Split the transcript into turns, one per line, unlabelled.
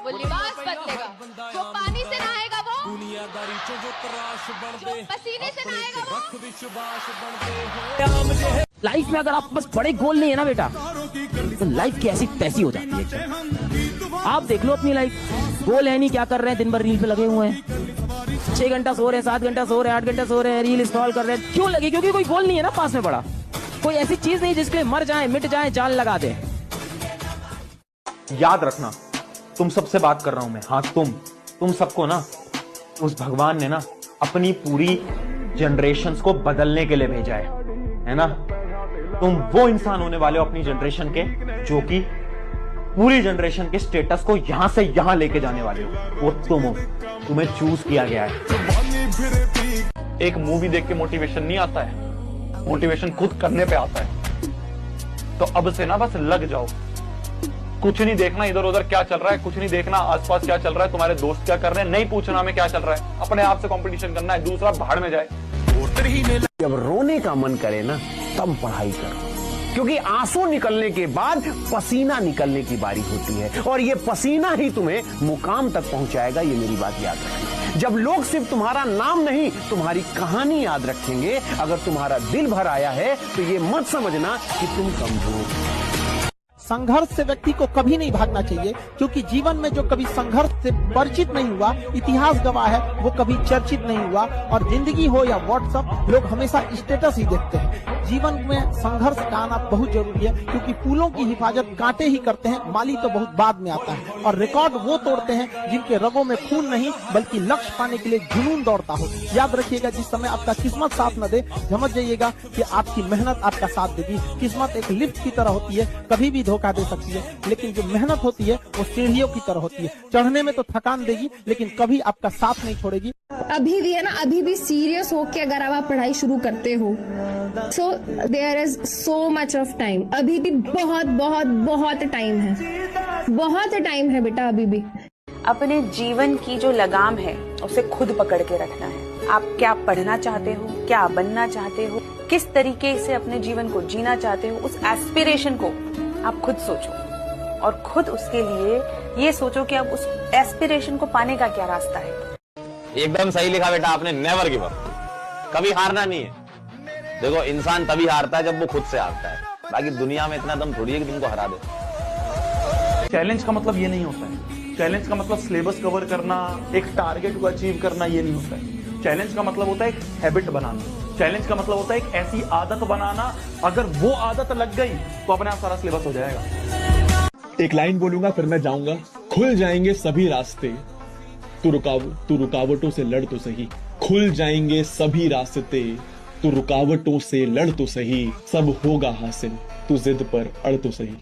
वो लिबास बदलेगा। जो पानी से नहाएगा वो, जो पसीने से नहाएगा वो।
लाइफ में अगर आप बस बड़े गोल नहीं है ना बेटा, तो लाइफ कैसी तैसी हो जाती है। आप देख लो अपनी लाइफ, गोल है नहीं, क्या कर रहे हैं, दिन भर रील पे लगे हुए हैं, 6 घंटा सो रहे हैं, 7 घंटा सो रहे हैं, 8 घंटा सो रहे हैं, रील स्क्रॉल कर रहे हैं। क्यों लगे? क्योंकि कोई गोल नहीं है ना पास में पड़ा, कोई ऐसी चीज नहीं जिसके लिए मर जाए, मिट जाए, जान लगा दे।
याद रखना, तुम सबसे बात कर रहा हूं मैं। हाँ, तुम सबको ना उस भगवान ने ना अपनी पूरी जनरेशंस को बदलने के लिए भेजा है ना। तुम वो इंसान होने वाले हो अपनी जनरेशन के, जो कि पूरी जनरेशन के स्टेटस को यहां से यहां लेके जाने वाले हो। वो तुम हो, तुम्हें चूज किया गया है।
एक मूवी देख के मोटिवेशन नहीं आता है, मोटिवेशन खुद करने पे आता है। तो अब से ना बस लग जाओ, कुछ नहीं देखना इधर उधर क्या चल रहा है, कुछ नहीं देखना आसपास क्या चल रहा है, तुम्हारे दोस्त क्या कर रहे हैं, नहीं पूछना हमें क्या चल रहा है। अपने आप से कंपटीशन करना है, दूसरा भाड़ में जाए।
जब रोने का मन करे ना, तब पढ़ाई करो, क्योंकि आंसू निकलने के बाद पसीना निकलने की बारी होती है, और ये पसीना ही तुम्हें मुकाम तक पहुंचाएगा। ये मेरी बात याद रखना। जब लोग सिर्फ तुम्हारा नाम नहीं, तुम्हारी कहानी याद रखेंगे। अगर तुम्हारा दिल भर आया है तो ये मत समझना कि तुम कमजोर।
संघर्ष से व्यक्ति को कभी नहीं भागना चाहिए, क्योंकि जीवन में जो कभी संघर्ष से परिचित नहीं हुआ, इतिहास गवाह है, वो कभी चर्चित नहीं हुआ। और जिंदगी हो या व्हाट्सएप, लोग हमेशा स्टेटस ही देखते हैं। जीवन में संघर्ष का आना बहुत जरूरी है, क्योंकि फूलों की हिफाजत कांटे ही करते हैं, माली तो बहुत बाद में आता है। और रिकॉर्ड वो तोड़ते हैं जिनके रगों में खून नहीं, बल्कि लक्ष्य पाने के लिए जुनून दौड़ता हो। याद रखिएगा, जिस समय आपका किस्मत साथ न दे, समझ जाइएगा कि आपकी मेहनत आपका साथ देगी। किस्मत एक लिफ्ट की तरह होती है, कभी भी धोखा दे सकती है, लेकिन जो मेहनत होती है वो सीढ़ियों की तरह होती है। चढ़ने में तो थकान देगी, लेकिन कभी आपका साथ नहीं छोड़ेगी।
अभी भी है ना, अभी भी सीरियस होके अगर आप पढ़ाई शुरू करते हो, so there is so much of time. अभी भी बहुत बहुत बहुत टाइम है, बहुत टाइम है बेटा। अभी भी
अपने जीवन की जो लगाम है उसे खुद पकड़ के रखना है। आप क्या पढ़ना चाहते हो, क्या बनना चाहते हो, किस तरीके से अपने जीवन को जीना चाहते हो, उस एस्पिरेशन को आप खुद सोचो, और खुद उसके लिए ये सोचो कि आप उस एस्पिरेशन को पाने का क्या रास्ता है।
एकदम सही लिखा बेटा आपने, नेवर गिव अप, कभी हारना नहीं है। देखो, इंसान तभी हारता है जब वो खुद से हारता है, बाकी दुनिया में इतना दम थोड़ी है कि तुमको हरा दे।
चैलेंज का मतलब ये नहीं होता है, चैलेंज का मतलब सिलेबस कवर करना, एक टारगेट को अचीव करना, ये नहीं होता है। चैलेंज का मतलब होता है एक हैबिट बनाना, चैलेंज का मतलब होता है एक ऐसी आदत बनाना, अगर वो आदत लग गई तो अपने आप सारा सिलेबस हो जाएगा।
एक लाइन बोलूंगा फिर मैं जाऊंगा। खुल जाएंगे सभी रास्ते, तू रुकावटों से लड़ तो सही। खुल जाएंगे सभी रास्ते, तू रुकावटों से लड़ तो सही। सब होगा हासिल, तू जिद पर अड़ तो सही।